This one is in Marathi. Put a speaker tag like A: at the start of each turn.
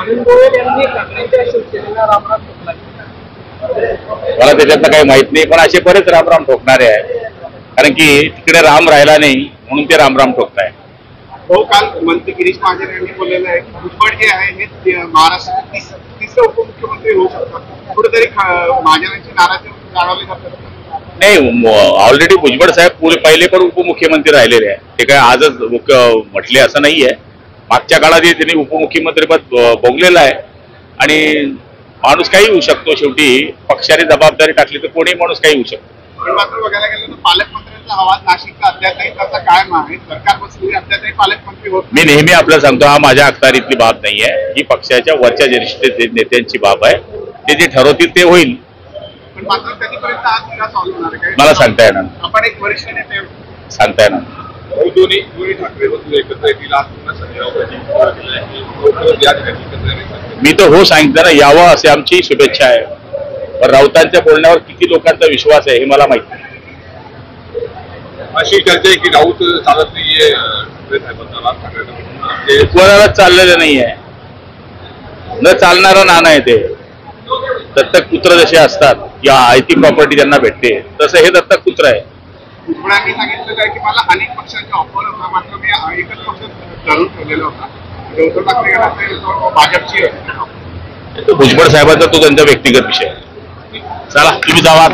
A: अनिल गोयल यांनी ठाकरेंच्या शिवसेनेला रामराम ठोकला.
B: मला त्याच्यातलं काही माहित नाही, पण असे बरेच रामराम ठोकणारे आहे. कारण की तिकडे राम राहिला नाही म्हणून ते रामराम ठोकताय.
C: हो, काल मंत्री गिरीश महाजन यांनी बोललेलं आहे की भुजबळ जे आहे हे महाराष्ट्राचे तिसरे उपमुख्यमंत्री होऊ शकतात. कुठेतरी महाजनांची नाराजी जाणवली जातात.
B: नाही, ऑलरेडी भुजबळ साहेब पहिले पण उपमुख्यमंत्री राहिलेले आहे. ते काय आजच म्हटले असं नाहीये. मागच्या काळात त्यांनी उपमुख्यमंत्रीपद भोगलेलं आहे आणि माणूस काही होऊ शकतो. शेवटी पक्षाने जबाबदारी टाकली तर कोणी माणूस काही होऊ शकतो.
C: पण मात्र बघायला गेलं तर पालकमंत्र्यांचा आवाज नाशिकचा अद्यापही तसा कायम आहे. सरकार बसलेली अद्यापही पालकमंत्री होत.
B: मी नेहमी आपल्याला सांगतो, हा माझ्या अखत्यारीतली बाब नाहीये. ही पक्षाच्या वरच्या ज्येष्ठ नेत्यांची बाब आहे. ते जे ठरवतील ते होईल.
C: पण मात्र कधीपर्यंत हा मुद्दा सॉल्व्ह होणार आहे
B: मला सांगता येणार.
C: आपण एक वरिष्ठ नेते
B: सांगता येणार.
C: दोन्ही ठाकरे बंधू एकत्र येतील.
B: मी तर हो सांगितलं ना, यावं असे आमची शुभेच्छा आहे. पण राऊतांच्या बोलण्यावर किती लोकांचा विश्वास आहे हे मला माहिती नाही.
C: अशी चर्चा आहे की राऊत चालत नाहीये
B: कोणालाच चाललेलं नाहीये. न चालणारा नाणं आहे ते. दत्तक पुत्र जसे असतात किंवा आयती प्रॉपर्टी त्यांना भेटते, तसं हे दत्तक पुत्र आहे.
C: भुजबळांनी सांगितलं आहे की मला अनेक पक्षांचा ऑफर होता, मात्र मी एकच पक्ष धरून ठेवलेला होता. उद्धव ठाकरे यांना भाजपची
B: भुजबळ साहेबांचा तो त्यांचा व्यक्तिगत विषय. चला तुम्ही जावा.